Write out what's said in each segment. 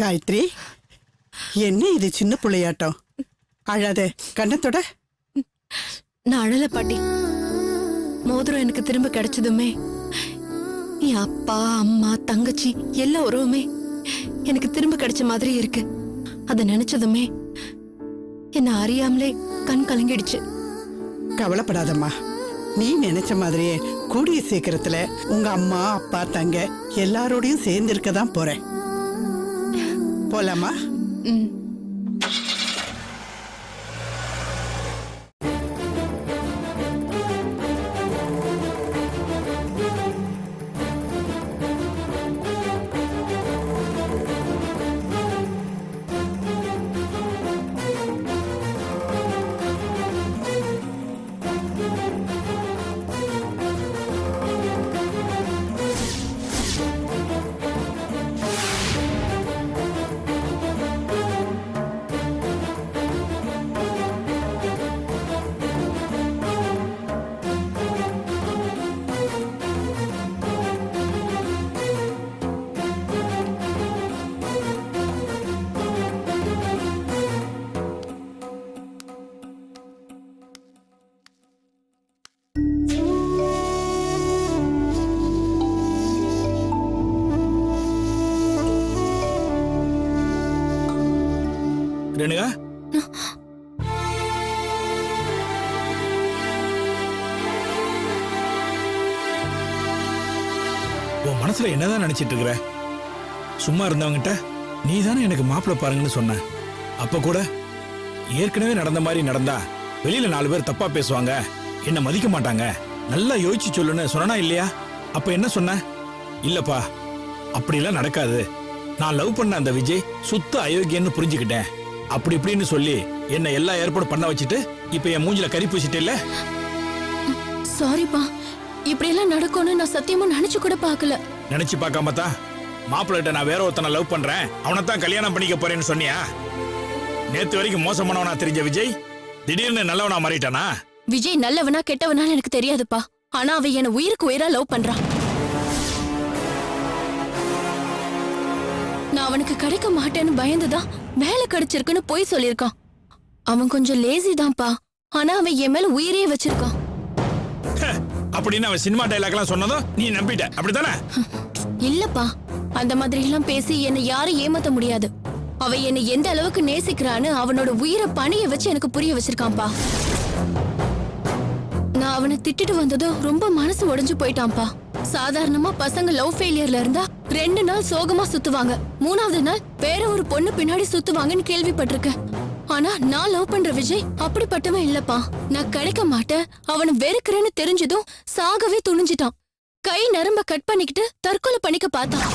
காயத்ரி, என்ன இது சின்ன பிள்ளையாட்டம்? அழாத, கண்ணத்தோட. நான் அழல பாட்டி. மோதிரம் எனக்கு திரும்ப கிடைச்சதுமே என் அப்பா அம்மா தங்கச்சி எல்லா உறவுமே எனக்கு திரும்ப கிடைச்ச மாதிரி இருக்கு. அத நினைச்சதுமே என்ன அறியாமலே கண் கலங்கிடுச்சு. கவலைப்படாதம்மா, நீ நினைச்ச மாதிரியே கூடிய சீக்கிரத்துல உங்க அம்மா அப்பா தங்க எல்லாரோடையும் சேர்ந்து இருக்கதான் போறேன். போலாமா? ரேணுகா, உன் மனசுல என்னதான் நினைச்சிட்டு இருக்கிற? சும்மா இருந்தவங்கிட்ட நீ தானே எனக்கு மாப்பிள்ளை பாருங்கன்னு சொன்ன. அப்ப கூட ஏற்கனவே நடந்த மாதிரி நடந்தா வெளியில 4 பேர் தப்பா பேசுவாங்க, என்ன மதிக்க மாட்டாங்க, நல்லா யோசிச்சு சொல்லுன்னு சொன்னா இல்லையா? அப்ப என்ன சொன்ன? இல்லப்பா, அப்படிலாம் நடக்காது, நான் லவ் பண்ண அந்த விஜய் சுத்த அயோக்கியன்னு புரிஞ்சுக்கிட்டேன், அப்படி இப்படின்னு சொல்லி என்ன எல்லா ஏற்பாடு பண்ண வச்சுட்டு இப்ப என் மூஞ்சில கறி பூசிட்டே இல்ல. சாரிப்பா, இப்படி எல்லாம் நடக்கும்னு நான் சத்தியமா நினைச்சு கூட பார்க்கல. நினைச்சு பார்க்காம தான் மாப்பிள்ளைகிட்ட நான் வேற ஒருத்தனை லவ் பண்றேன், அவனைத்தான் கல்யாணம் பண்ணிக்க போறேன்னு சொன்னியா? நேத்து வரைக்கும் மோசமானவனா தெரிஞ்ச விஜய் திடீர்னு நல்லவனா மாறிட்டானா? விஜய் நல்லவனா கெட்டவனான்னு எனக்கு தெரியாதுப்பா. ஆனா அவ என்ன உயிருக்கு உயிரா லவ் பண்றான். நான் அவனுக்கு கிடைக்க மாட்டேன்னு பயந்துதான் வேலை கிடைச்சிருக்குன்னு போய் சொல்லிருக்கான். அவன் கொஞ்சம் லேசி தான்ப்பா, ஆனா அவன் என் மேல உயிரே வச்சிருக்கான். அப்படின்னு அவன் சினிமா டைலாக் எல்லாம் சொன்னதும் நீ நம்பிட்ட, அப்படித்தானே? இல்லப்பா, அந்த மாதிரி எல்லாம் பேசி என்னை யாரும் ஏமாத்த முடியாது. அவ என்னை எந்த அளவுக்கு நேசிக்கிறான்னு அவனோட உயிரை பணிய வச்சு எனக்கு புரிய வச்சிருக்கான்ப்பா. நான் அவனை திட்டிட்டு வந்ததும் ரொம்ப மனசு உடைஞ்சு போயிட்டான்ப்பா. சாதாரணமா பசங்க லவ் ஃபெயிலியர்ல இருந்தா 2 நாள் சோகமா சுத்துவாங்க, 3ஆவது நாள் வேற ஒரு பொண்ணு பின்னாடி சுத்துவாங்கன்னு கேள்விப்பட்டிருக்கேன். ஆனா நான் லவ் பண்ற விஜய் அப்படிப்பட்டவன் இல்லப்பா. நான் கிடைக்க மாட்டேன், அவனை வெறுக்கிறேன்னு தெரிஞ்சதும் சாகவே துணிஞ்சிட்டான். கை நரம்ப கட் பண்ணிக்கிட்டு தற்கொலை பண்ணிக்க பார்த்தான்.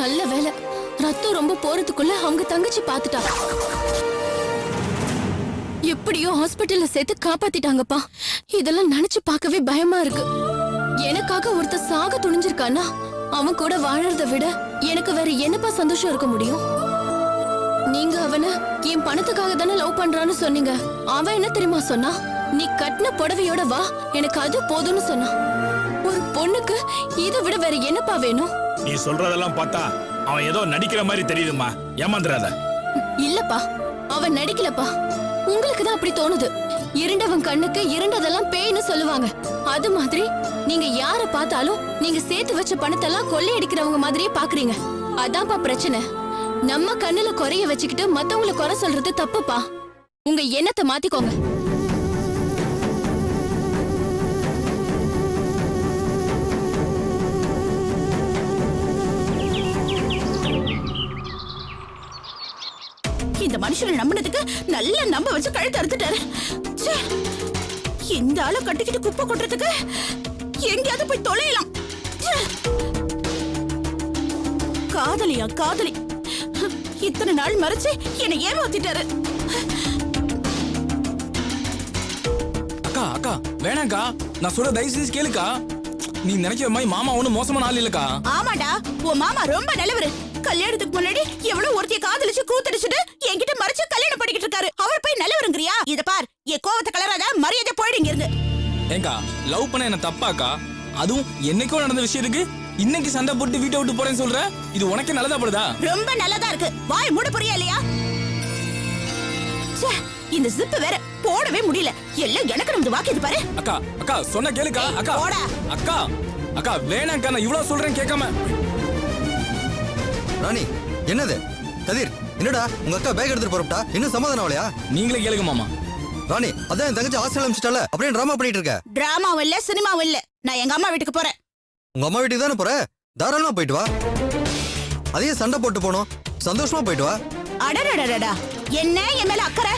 நல்ல வேலை, ரத்தம் ரொம்ப போறதுக்குள்ள அவங்க தங்கச்சி பாத்துட்டா. எப்படியோ ஹாஸ்பிட்டல்ல சேர்த்து காப்பாத்திட்டாங்கப்பா. இதெல்லாம் நினைச்சு பார்க்கவே பயமா இருக்கு. எனக்காக ஒருத்த சாக துணிஞ்சிருக்கானா அவன் கூட வாழறத விட எனக்கு வேற என்னப்பா சந்தோஷம் இருக்க முடியும்? நீங்க அவனை என் பணத்துக்காக தானே லவ் பண்றான்னு சொன்னீங்க. அவன் என்ன தெரியுமா சொன்னா? நீ கட்டின புடவையோட வா, எனக்கு அது போதும்னு சொன்னா. ஒரு பொண்ணுக்கு இதை விட வேற என்னப்பா வேணும்? நீ சொல்றதெல்லாம் பார்த்தா அவன் ஏதோ நடிக்கிற மாதிரி தெரியுதுமா, ஏமாந்துறாத. இல்லப்பா, அவன் நடிக்கலப்பா, உங்களுக்கு தான் அப்படி தோணுது. இருண்டவன் கண்ணுக்கு இருண்டதெல்லாம் பேய்னு சொல்லுவாங்க. அது மாதிரி நீங்க யார பார்த்தாலும் நீங்க சேர்த்து வச்ச பணத்தெல்லாம் கொள்ளையடிக்கிறவங்க மாதிரியே பாக்குறீங்க. அதான்ப்பா பிரச்சனை. நம்ம கண்ணுல குறைய வச்சுக்கிட்டு மத்தவங்களை குறை சொல்றது தப்புப்பா. உங்க எண்ணத்தை மாத்திக்கோங்க. இந்த மனுஷனை நம்பினதுக்கு நல்ல நம்ப வச்சு கழுத்து அறுத்துட்டாரு. இந்த ஆளை கட்டிக்கிட்டு குப்பை கொட்டுறதுக்கு எங்கேயாவது போய் தொலையலாம். காதலியா காதலி, இத்தனை நாள் மறைச்சு என்னை ஏமாத்திட்டாரு. அக்கா அக்கா வேணாக்கா, நான் சொல்ற தயவு செஞ்சு கேளுக்கா. நீ நினைக்கிற மாதிரி மாமா ஒண்ணு மோசமான ஆள் இல்லக்கா. ஆமாடா, உன் மாமா ரொம்ப நல்லவரு. கல்யாணத்துக்கு முன்னாடி எவ்வளவு ஒருத்திய காதலிச்சு கூத்தடிச்சுட்டு என்கிட்ட மறைச்சு கல்யாணம் பண்ணிக்கிட்டு இருக்காரு. அவர் போய் நல்லவருங்கிறியா? இத பார், என் கோவத்தை கலராத, மரியாதை போயிடுங்க இருந்து. ஏங்கா, லவ் பண்ண என்ன தப்பாக்கா? அதுவும் என்னைக்கோ நடந்த விஷயத்துக்கு இன்னைக்கு சண்டை போட்டு வீட்டை விட்டு போறேன்னு சொல்ற? இது உனக்கே நல்லதா படுதா? ரொம்ப நல்லதா இருக்கு. வாய் மூட புரியா இல்லையா? ச்சே, இந்த ஜிப் வேற போடவே முடியல. எல்லாம் எனக்கு வந்து வாக்கிது பாரு. அக்கா அக்கா சொன்ன கேளுக்கா. அக்கா போடா. அக்கா அக்கா வேணாக்கா, நான் இவ்வளவு சொல்றேன் கேட்காம. ராணி என்னது? கதிர் என்னடா உங்க அக்கா பேக் எடுத்துட்டு போறப்பட்டா? இன்னும் சமாதானம் ஆகலையா? நீங்களே கேளுங்க மாமா. ராணி அதான் என் தங்கச்சி ஹாஸ்டல் அனுப்பிச்சிட்டால, அப்படியே டிராமா பண்ணிட்டு இருக்க. டிராமாவும் இல்ல சினிமாவும் இல்ல. நான் எங்க அம்மா வீட்டுக்கு போறேன். உங்க அம்மா வீட்டுக்கு தானே போற? தாராளமா போயிட்டு வா. அதையே சண்டை போட்டு போனோம், சந்தோஷமா போயிட்டு வா. அடடடடா, என்ன என் மேல அக்கறை?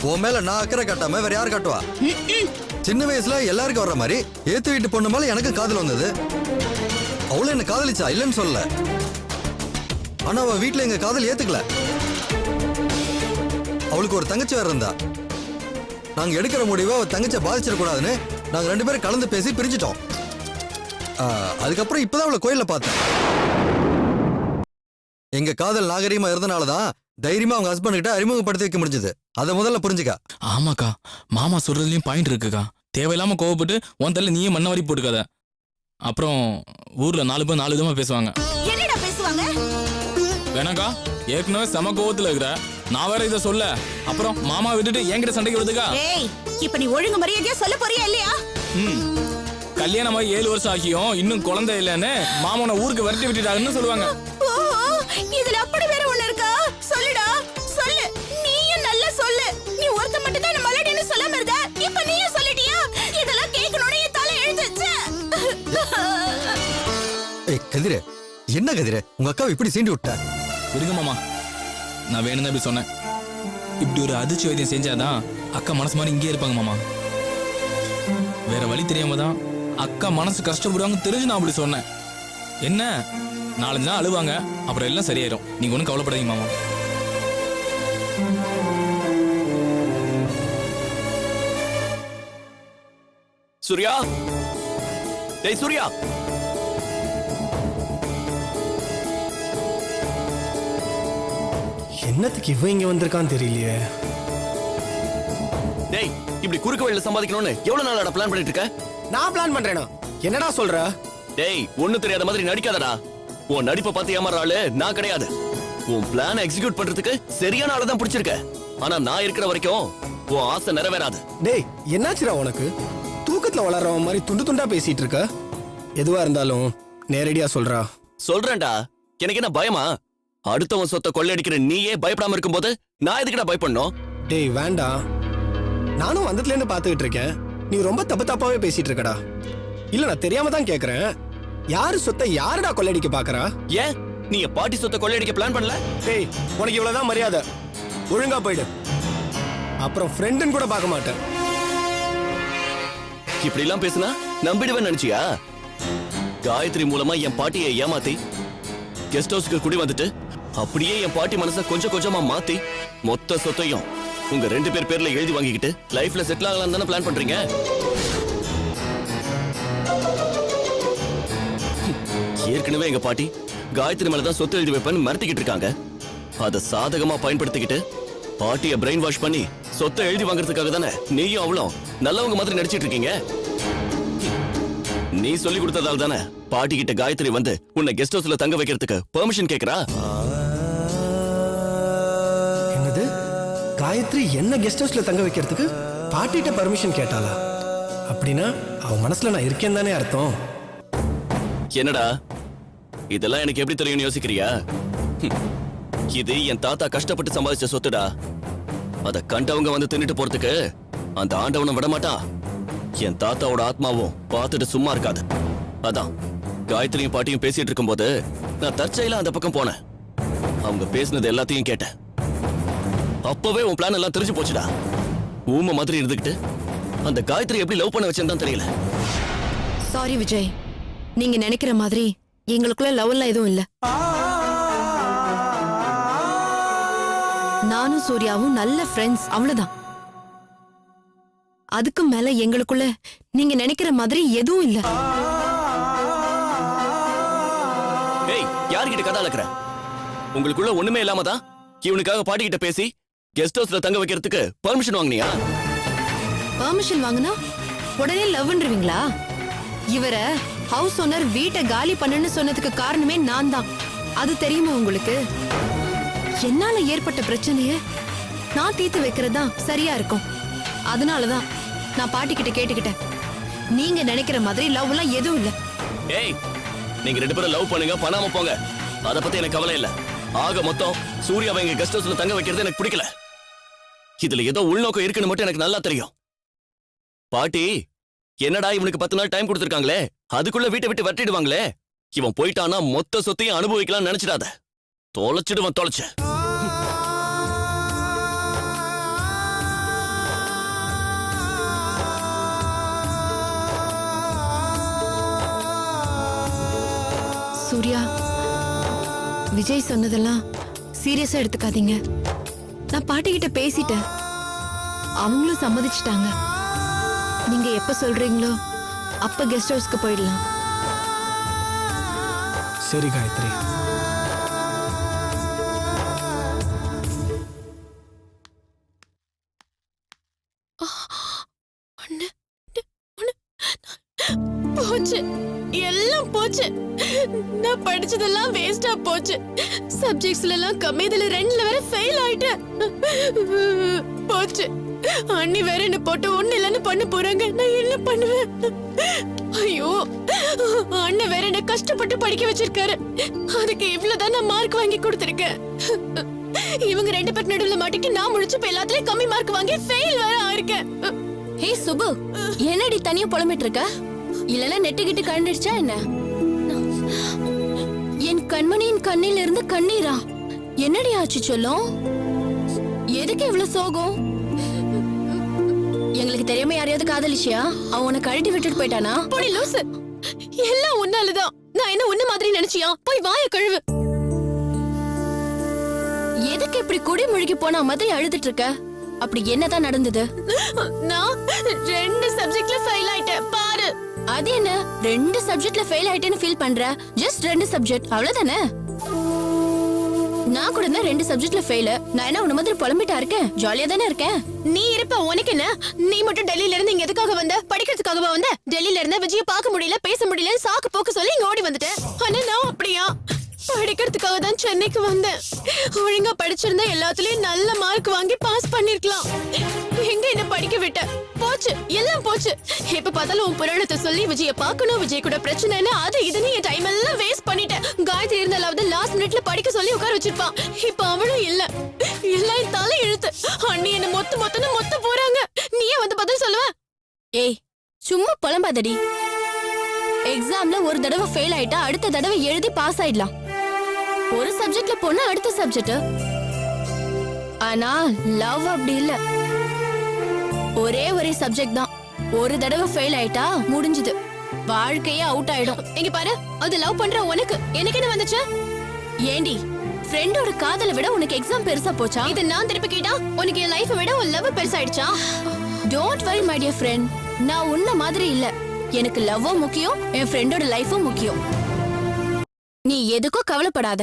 உன் மேல நான் அக்கறை காட்டாம வேற யார் காட்டுவா? சின்ன வயசுல எல்லாருக்கும் வர்ற மாதிரி ஏத்து வீட்டு பொண்ணு மேல எனக்கு காதல் வந்தது. அவளும் என்ன காதலிச்சா, இல்லைன்னு சொல்லல. ஆனா அவ வீட்டுல எங்க காதல் ஏத்துக்கல. அவளுக்கு ஒரு தங்கச்சி வேற இருந்தா. நாங்க எடுக்கிற முடிவை அவ தங்கச்சியை பாதிச்சிடக்கூடாதுன்னு நாங்க 2 பேரும் கலந்து பேசி பிரிஞ்சிட்டோம். அதுக்கப்புறம் இப்பதான் அவளை கோயில்ல பார்த்தேன். எங்க காதல் நாகரீகமா இருந்தனாலதான் தைரியமா அவங்க ஹஸ்பண்ட் கிட்ட அறிமுகப்படுத்தி வைக்க முடிஞ்சது. அதை முதல்ல புரிஞ்சுக்க. ஆமாக்கா, மாமா சொல்றதுலயும் பாயிண்ட் இருக்குக்கா. தேவையில்லாம கோவப்பட்டு உன் தள்ள நீயே மண்ண வரி போட்டுக்காத. அப்புறம் ஊர்ல 4 பேர் 4 விதமா பேசுவாங்க. என்னடா பேசுவாங்க? வேணாக்கா, ஏற்கனவே செம கோவத்துல இருக்கிற, நான் வேற இதை சொல்ல. அப்புறம் மாமா விட்டுட்டு என்கிட்ட சண்டைக்கு விடுதுக்கா. ஏய், இப்ப நீ ஒழுங்கு மரியாதையா சொல்ல போறியா இல்லையா? கல்யாணமாயி 7 வருஷம் ஆகியும் இன்னும் குழந்தை இல்லைன்னு மாமனை ஊருக்கு விரட்டி விட்டுட்டாங்கன்னு சொல்லுவாங்க. இதுல அப்படி வேற ஒண்ணு இருக்கா? சொல்லுடா, சொல்லு. நீயும் நல்லா சொல்லு. நீ ஒருத்த மட்டும் தான் மலடின்னு சொல்லாம இருந்த. இப்ப நீயும் சொல்லிட்டியா? இதெல்லாம் கேட்கணும்னு என் தலை எழுந்துச்சு. ஏய் கதிரே, என்ன கதிரே உங்க அக்காவை இப்படி சீண்டி விட்ட? விடுங்க மாமா, நான் வேணும்னு அப்படி சொன்னேன். இப்படி ஒரு அதிர்ச்சி வைத்தியம் செஞ்சாதான் அக்கா மனசு மாதிரி இங்கே இருப்பாங்க மாமா. வேற வழி தெரியாம தான் அக்கா மனசு கஷ்டப்படுவாங்க தெரிஞ்சு நான் அப்படி சொன்னேன். என்ன 4-5 நாள் அழுவாங்க, அப்புறம் எல்லாம் சரியாயிரும். நீங்க ஒன்றும் கவலைப்படாதீங்க மாமா. சூர்யா, டேய் சூர்யா, என்னத்துக்கு இவன் இங்க வந்திருக்கான்னு தெரியலையே. டேய் இப்படி குறுக்கு வழியில சம்பாதிக்கணும்னு எவ்வளவு நாளா பிளான் பண்ணிட்டு இருக்க? நான் பிளான் பண்றேனா? என்னடா சொல்ற? டேய் ஒண்ணு தெரியாத மாதிரி நடிக்காதடா. உன் நடிப்பை பார்த்து ஏமாற ஆளு நான் கிடையாது. உன் பிளான் எக்ஸிக்யூட் பண்றதுக்கு சரியான ஆளை தான் பிடிச்சிருக்க. ஆனா நான் இருக்கிற வரைக்கும் உன் ஆசை நிறைவேறாது. டேய் என்னாச்சுடா உனக்கு? தூக்கத்துல வளர்றவன் மாதிரி துண்டு துண்டா பேசிட்டு இருக்க. எதுவா இருந்தாலும் நேரடியா சொல்றா. சொல்றேன்டா, எனக்கு என்ன பயமா? அடுத்தவன் சொத்தை கொள்ளையடிக்கிற நீயே பயப்படாம இருக்கும்போது நான் எதுக்குடா பயப்படணும்? டேய் வேண்டாம், நானும் வந்ததுல இருந்து பாத்துக்கிட்டு இருக்கேன். நீ ரொம்ப தப்பு தப்பாவே பேசிட்டு இருக்கடா. இல்ல நான் தெரியாம தான் கேக்குறேன். யாரு சொத்தை யாருடா கொள்ளையடிக்க பாக்குறா? ஏன் நீ என் பாட்டி சொத்தை கொள்ளையடிக்க பிளான் பண்ணல? டேய் உனக்கு இவ்வளவுதான் மரியாதை. ஒழுங்கா போயிடு, அப்புறம் ஃப்ரெண்டுன்னு கூட பார்க்க மாட்டேன். இப்படி எல்லாம் பேசுனா நம்பிடுவேன் நினைச்சியா? காயத்ரி மூலமா என் பாட்டியை ஏமாத்தி கெஸ்ட் ஹவுஸ்க்கு குடி வந்துட்டு அப்படியே என் பாட்டி மனசை கொஞ்சம் கொஞ்சமா மாத்தி மொத்த சொத்தையும் உங்க 2 பேர் பேர்ல எழுதி வாங்கிக்கிட்டு லைஃப்ல செட்டில் ஆகலாம் தானே பிளான் பண்றீங்க? ஏற்கனவே எங்க பாட்டி காயத்ரி மேலதான் சொத்து எழுதி வைப்பேன்னு மிரட்டிக்கிட்டு இருக்காங்க. அதை சாதகமா பயன்படுத்திக்கிட்டு பாட்டியை பிரெயின் வாஷ் பண்ணி சொத்தை எழுதி வாங்குறதுக்காக தானே நீயும் அவளும் நல்லவங்க மாதிரி நடிச்சிட்டு இருக்கீங்க. நீ சொல்லி கொடுத்ததால தானே பாட்டி கிட்ட காயத்ரி வந்து உன்னை கெஸ்ட் ஹவுஸ்ல தங்க வைக்கிறதுக்கு பெர்மிஷன் கேக்குறா. என்னது? காயத்ரி என்ன கெஸ்ட் ஹவுஸ்ல தங்க வைக்கிறதுக்கு பாட்டிட்ட பர்மிஷன் கேட்டாளா? அப்படின்னா அவ மனசுல நான் இருக்கேன் தானே அர்த்தம். என்னடா இதெல்லாம் எனக்கு எப்படி தெரியும்னு யோசிக்கிறியா? இது என் தாத்தா கஷ்டப்பட்டு சம்பாதிச்ச சொத்துடா. அத கண்டவங்க வந்து தின்னுட்டு போறதுக்கு அந்த ஆண்டவனை விட மாட்டான். என் தாத்தாவோட ஆத்மாவும் பார்த்துட்டு சும்மா இருக்காது. அதான் காயத்ரியும் பாட்டியும் பேசிட்டு இருக்கும்போது நான் தற்செயலா அந்த பக்கம் போனேன். அவங்க பேசினது எல்லாத்தையும் கேட்டேன். அப்பவே உன் பிளான் எல்லாம் தெரிஞ்சு போச்சுடா. ஊமை மாதிரி இருந்துகிட்டு அந்த காயத்ரி எப்படி லவ் பண்ண வச்சேன்னு தான் தெரியல. சாரி விஜய், நீங்க நினைக்கிற மாதிரி எங்களுக்குள்ள லவ் எல்லாம் எதுவும் இல்ல. நானும் சூர்யாவும் நல்ல ஃப்ரெண்ட்ஸ், அவ்வளவுதான். அதுக்கு மேல எங்களுக்குள்ள நீங்க நினைக்கிற மாதிரி எதுவும் இல்ல. ஏய், யார்கிட்ட கதை அளக்குற? உங்களுக்குள்ள ஒண்ணுமே இல்லாம தான் இவனுக்காக பாட்டி கிட்ட பேசி கெஸ்ட் ஹவுஸ்ல தங்க வைக்கிறதுக்கு பெர்மிஷன் வாங்குனியா? பெர்மிஷன் வாங்குனா உடனே லவ்ன்றீங்களா? இவரை ஹவுஸ் ஓனர் வீட்டை காலி பண்ணுன்னு சொன்னதுக்கு காரணமே நான் தான். அது தெரியுமா உங்களுக்கு? என்னால ஏற்பட்ட பிரச்சனைய நான் தீர்த்து வைக்கிறது தான் சரியா இருக்கும். அதனாலதான் நான் பாட்டி கிட்ட கேட்டுக்கிட்டேன். நீங்க நினைக்கிற மாதிரி லவ் எல்லாம் எதுவும் இல்ல. ஏய், நீங்க 2 பேரும் லவ் பண்ணுங்க, பண்ணாம போங்க. அத பத்தி எனக்கு கவலை இல்ல. ஆக மொத்தம் சூர்யாவை எங்க கெஸ்ட் ஹவுஸ்ல தங்க வைக்கிறது எனக்கு பிடிக்கல. இதுல ஏதோ உள்நோக்கம் இருக்குன்னு மட்டும் எனக்கு நல்லா தெரியும். பாட்டி, என்னடா இவனுக்கு 10 நாள் டைம் கொடுத்திருக்காங்களே, அதுக்குள்ள வீட்டை விட்டு வெட்டிடுவாங்களே. இவன் போயிட்டானா மொத்த சொத்தையும் அனுபவிக்கலாம்னு நினைச்சிடாத. தொலைச்சிடுவான், தொலைச்சு. சூர்யா, விஜய் சொன்னதெல்லாம் சீரியஸா எடுத்துக்காதீங்க. நான் பாட்டி கிட்ட பேசிட்டேன், அவங்களும் சம்மதிச்சிட்டாங்க. நீங்க எப்ப சொல்றீங்களோ அப்ப கெஸ்ட் ஹவுஸ்க்கு போயிடலாம். சரி காயத்ரி. போச்சு, எல்லாம் போச்சு. நான் படிச்சதெல்லாம் வேஸ்டா போச்சு. சப்ஜெக்ட்ஸ்ல எல்லாம் கம்மி, இதுல 2ல வேற ஃபெயில் ஆயிட்டேன். போச்சு. அண்ணி வேற என்ன போட்டு ஒண்ணு இல்லன்னு பண்ண போறாங்க. நான் என்ன பண்ணுவேன்? ஐயோ, அண்ணன் வேற என்ன கஷ்டப்பட்டு படிக்க வச்சிருக்காரு. அதுக்கு இவ்வளவுதான் நான் மார்க் வாங்கி கொடுத்திருக்கேன். இவங்க 2 பேர் நடுவுல மாட்டிட்டு நான் முடிச்சு எல்லாத்துலயும் கம்மி மார்க் வாங்கி ஃபெயில் வேற ஆயிருக்கேன். ஹே சுபு, என்னடி தனியா புலம்பிட்டு இருக்க? இல்லனா நெட்டுக்கிட்டு கண்டிடுச்சா என்ன? என் கண்மணியின் கண்ணில இருந்து கண்ணீரா? என்னடி ஆச்சு சொல்லும்? எதுக்கு இவ்வளவு சோகம்? எங்களுக்கு தெரியாம யாரையாவது காதலிச்சியா? அவன் உன்னை கழட்டி விட்டுட்டு போயிட்டானா? போடி லூசு, எல்லாம் உன்னாலதான். நான் என்ன உன்ன மாதிரி நினைச்சியா? போய் வாய கழுவு. எதுக்கு இப்படி குடி முழுகி போனா மாதிரி அழுதுட்டு இருக்க? அப்படி என்னதான் நடந்தது? நான் 2 சப்ஜெக்ட்ல ஃபெயில் ஆயிட்டேன் பாரு. அது என்ன 2 சப்ஜெக்ட்ல ஃபெயில் ஆயிட்டேன்னு ஃபீல் பண்ற? ஜஸ்ட் 2 சப்ஜெக்ட், அவ்வளவுதானே? நான் கூட தான் 2 சப்ஜெக்ட்ல ஃபெயில். நான் என்ன உன்ன மாதிரி புலம்பிட்டா இருக்கேன்? ஜாலியா தானே இருக்கேன். நீ இருப்ப, உனக்கு என்ன? நீ மட்டும் டெல்லியில இருந்து இங்க எதுக்காக வந்த? படிக்கிறதுக்காகவா வந்த? டெல்லியில இருந்த விஜய பார்க்க முடியல, பேச முடியல, சாக்கு போக்கு சொல்லி இங்க ஓடி வந்துட்டேன். ஆனா நான் அப்படியா? படிக்கிறதுக்காக தான் சென்னைக்கு வந்தேன். ஒழுங்கா படிச்சிருந்தா எல்லாத்துலயும் நல்ல மார்க் வாங்கி பாஸ் பண்ணிருக்கலாம். எங்க என்ன படிக்க விட்ட? போச்சு, எல்லாம் போச்சு. எப்ப பார்த்தாலும் உன் புராணத்தை சொல்லி விஜய பார்க்கணும், விஜய் கூட பிரச்சனைன்னு அது இதுன்னு என் டைம் எல்லாம் வேஸ்ட் பண்ணிட்டேன். காயத்ரி இருந்தாலாவது லாஸ்ட் மினிட்ல படிக்க சொல்லி உட்கார வச்சிருப்பான். இப்ப அவளும் இல்ல. எல்லாம் என் தலை இழுத்து. அண்ணி என்ன மொத்த போறாங்க. நீயே வந்து பதில் சொல்லுவ? ஏய், சும்மா புலம்பாதடி. எக்ஸாம்ல ஒரு தடவை ஃபெயில் ஆயிட்டா அடுத்த தடவை எழுதி பாஸ் ஆயிடலாம். ஒரு சப்ஜெக்ட்ல போனா அடுத்த சப்ஜெக்ட். ஆனா லவ் அப்படி இல்ல. ஒரே சப்ஜெக்ட் தான். ஒரு தடவை ஃபெயில் ஆயிட்டா முடிஞ்சது, வாழ்க்கையே அவுட் ஆயிடும். இங்க பாரு, அது லவ் பண்ற உனக்கு எனக்கு என்ன வந்துச்சு? ஏண்டி, ஃப்ரெண்டோட காதலை விட உனக்கு எக்ஸாம் பெருசா போச்சா? இத நான் திருப்பி கேட்டா உனக்கு என் லைஃபை விட உன் லவ் பெருசாயிடுச்சா? Don't worry my dear friend, நான் உன்ன மாதிரி இல்ல. எனக்கு லவ்வும் முக்கியம், என் ஃப்ரெண்டோட லைஃபும் முக்கியம். நீ எதுக்கோ கவலைப்படாத.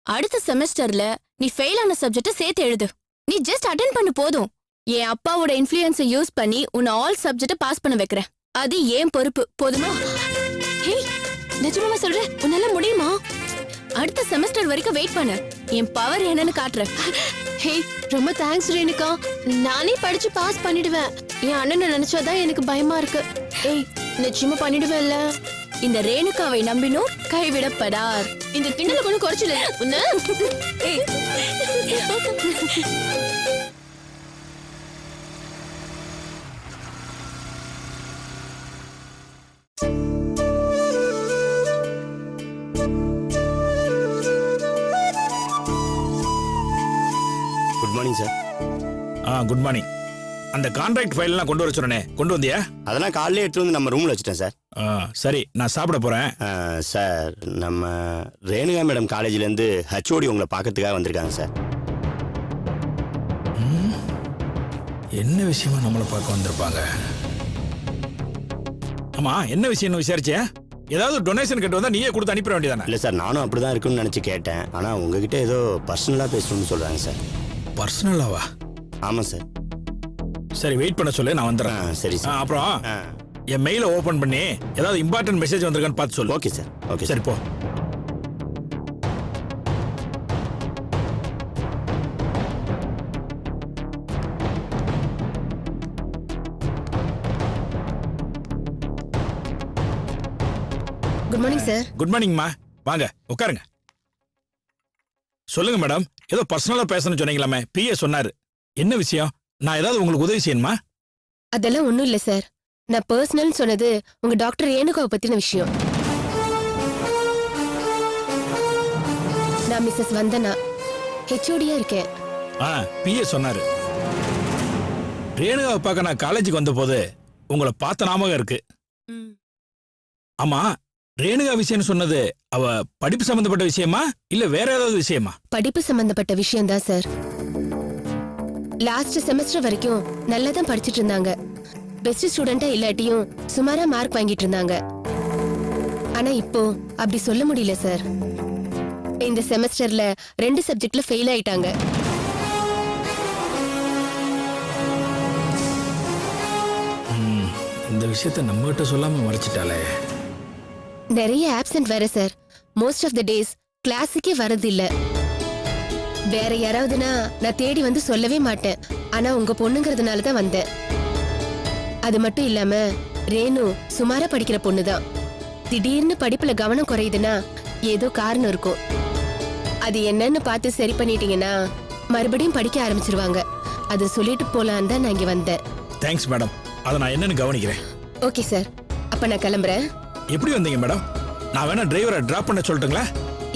அடுத்த செமஸ்டர்ல நீ ஃபெயில் ஆன சப்ஜெக்ட சேர்த்து எழுது. நீ ஜஸ்ட் அட்டெண்ட் பண்ணு போதும். என் அப்பாவோட இன்ஃப்ளூயன்ஸை யூஸ் பண்ணி உன்னை ஆல் சப்ஜெக்ட பாஸ் பண்ண வைக்கிறேன். அது ஏன் பொறுப்பு, போதுமா? ஹே, நிஜமாவா சொல்ற? உன்னால முடியுமா? அடுத்த செமஸ்டர் வரைக்கும் வெயிட் பண்ணு. என் பவர் என்னன்னு காட்டுறேன். ஹே, ரொம்ப தேங்க்ஸ் ரேணுகா. நானே படிச்சு பாஸ் பண்ணிடுவேன். என் அண்ணனை நினைச்சாதான் எனக்கு பயமா இருக்கு. ஏய், நிச்சயமா பண்ணிடுவேன்ல? இந்த ரேணுகாவை நம்பினோர் கைவிடப்படார். இந்த கிண்டல கொஞ்சம் குறைச்சல உன்ன. Good morning sir. Good morning. அந்த கான்ட்ராக்ட் ஃபைல்லாம் கொண்டு வர சொன்னனே, கொண்டு வந்தியா? அதெல்லாம் காலையிலே எடுத்து வந்து நம்ம ரூமில் வச்சுட்டேன் சார். சரி, நான் சாப்பிட போகிறேன். சார், நம்ம ரேணுகா மேடம் காலேஜ்லேருந்து ஹச்ஓடி உங்களை பார்க்கறதுக்காக வந்திருக்காங்க சார். என்ன விஷயமா நம்மளை பார்க்க வந்திருப்பாங்க? ஆமா, என்ன விஷயம்னு விசாரிச்சியா? ஏதாவது டொனேஷன் கட்டு வந்தா நீயே கொடுத்து அனுப்பிட வேண்டியதானே? இல்லை சார், நானும் அப்படி தான் இருக்குன்னு நினச்சி கேட்டேன். ஆனால் உங்ககிட்ட ஏதோ பர்சனலாக பேசணும்னு சொல்கிறாங்க சார். பர்சனலாவா? ஆமாம் சார். சரி, வெயிட் பண்ண சொல்லு, நான் வந்துடுறேன். சரி சார். அப்புறம் என் மெயிலை ஓபன் பண்ணி ஏதாவது இம்பார்ட்டன்ட் மெசேஜ் வந்திருக்கான்னு பார்த்து சொல்லு. Okay sir. ஓகே சரி போ. Good morning sir. குட் மார்னிங்மா. வாங்க உட்காருங்க. சொல்லுங்க மேடம், ஏதோ பர்சனலா பேசணும்னு சொன்னீங்களாமே, பிஏ சொன்னாரு. என்ன விஷயம்? நான் ஏதாவது உங்களுக்கு உதவி செய்யணுமா? அதெல்லாம் ஒண்ணும் இல்ல சார். நான் பர்சனல் சொன்னது உங்க டாக்டர் ரேணுகாவை பத்தின விஷயம். நான் மிஸ்ஸஸ் வந்தனா ஹெச்ஓடியா இருக்கேன். பிஏ சொன்னாரு. ரேணுகாவை பார்க்க நான் காலேஜுக்கு வந்த போது உங்களை பார்த்த ஞாபகம் இருக்கு. ஆமா, ரேணுகா விஷயம் சொன்னது அவ படிப்பு சம்பந்தப்பட்ட விஷயமா இல்ல வேற ஏதாவது விஷயமா? படிப்பு சம்பந்தப்பட்ட விஷயம் தான் சார். லாஸ்ட் செமஸ்டர் வரைக்கும் நல்லா தான் படிச்சிட்டு இருந்தாங்க. பெஸ்ட் ஸ்டூடெண்டா இல்லாட்டியும் சுமாரா மார்க் வாங்கிட்டு இருந்தாங்க. ஆனா இப்போ அப்படி சொல்ல முடியல சார். இந்த செமஸ்டர்ல 2 சப்ஜெக்ட்ல ஃபெயில் ஆயிட்டாங்க. இந்த விஷயத்த நம்ம கிட்ட சொல்லாம மறைச்சிட்டாலே. நிறைய ஆப்சென்ட் வேற sir. Most of the days கிளாஸுக்கே வரது இல்ல. வேற யாராவதுனா நான் தேடி வந்து சொல்லவே மாட்டேன். ஆனா உங்க பொண்ணுங்கிறதுனால தான் வந்தேன். அது மட்டும் இல்லாம ரேணு சுமாரா படிக்கிற பொண்ணுதான். திடீர்னு படிப்புல கவனம் குறையுதுன்னா ஏதோ காரணம் இருக்கும். அது என்னன்னு பார்த்து சரி பண்ணிட்டீங்கன்னா மறுபடியும் படிக்க ஆரம்பிச்சிருவாங்க. அது சொல்லிட்டு போலான்னு தான் நான் இங்க வந்தேன். Thanks madam. அதை நான் என்னன்னு கவனிக்கிறேன். ஓகே சார், அப்ப நான் கிளம்புறேன். எப்படி வந்தீங்க மேடம்? நான் வேணா டிரைவரை டிராப் பண்ண சொல்லட்டுங்களா?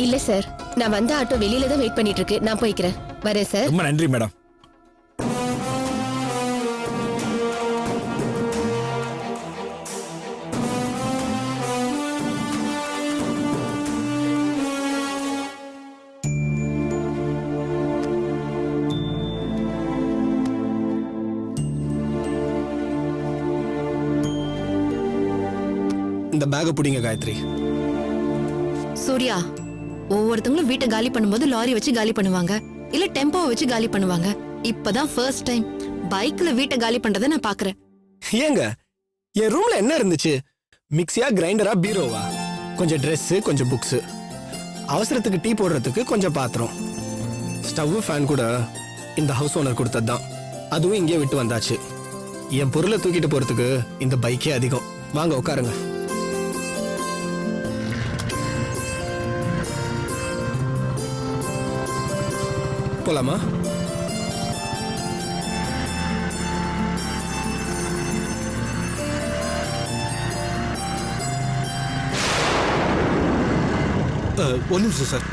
இல்ல சார், நான் வந்த ஆட்டோ வெளியில தான் வெயிட் பண்ணிட்டு இருக்கு. நான் போய்க்கிறேன். வரேன் சார். ரொம்ப நன்றி மேடம். இந்த பேக்கை பிடிங்க காயத்ரி. சூர்யா, ஒவ்வொருத்தங்களும் வீட்டை காலி பண்ணும்போது லாரி வச்சு காலி பண்ணுவாங்க, இல்ல டெம்போவை வச்சு காலி பண்ணுவாங்க. இப்பதான் ஃபர்ஸ்ட் டைம் பைக்ல வீட்டை காலி பண்றதை நான் பாக்குறேன். ஏங்க, என் ரூம்ல என்ன இருந்துச்சு? மிக்ஸியா, கிரைண்டரா, பீரோவா? கொஞ்சம் Dress, கொஞ்சம் புக்ஸ், அவசரத்துக்கு டீ போடுறதுக்கு கொஞ்சம் பாத்திரம், ஸ்டவ், ஃபேன் கூட இந்த ஹவுஸ் ஓனர் கொடுத்ததுதான். அதுவும் இங்கே விட்டு வந்தாச்சு. என் பொருளை தூக்கிட்டு போறதுக்கு இந்த பைக்கே அதிகம். வாங்க உட்காருங்க. போலாமா? ஒரு நிமிஷம் சார்.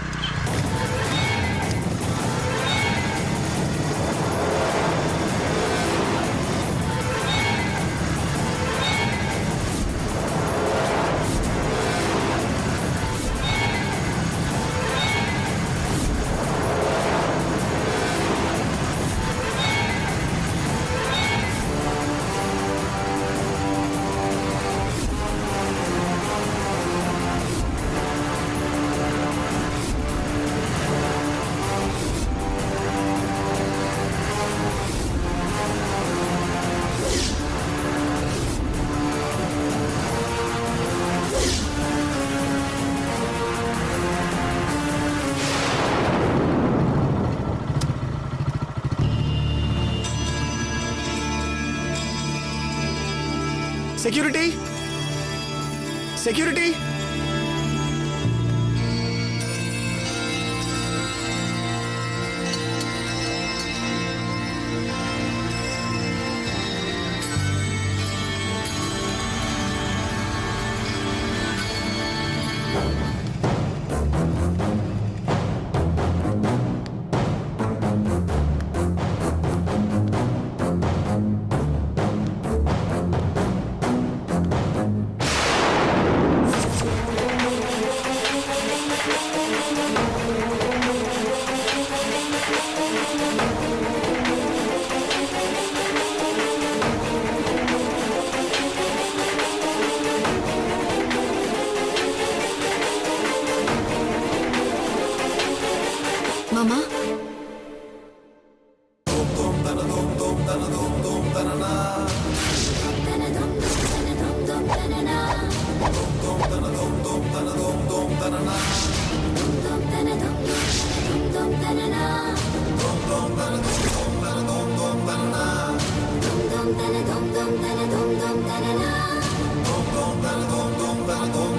Security, security. மாமா, dum dum dum dum dum dum dum dum dum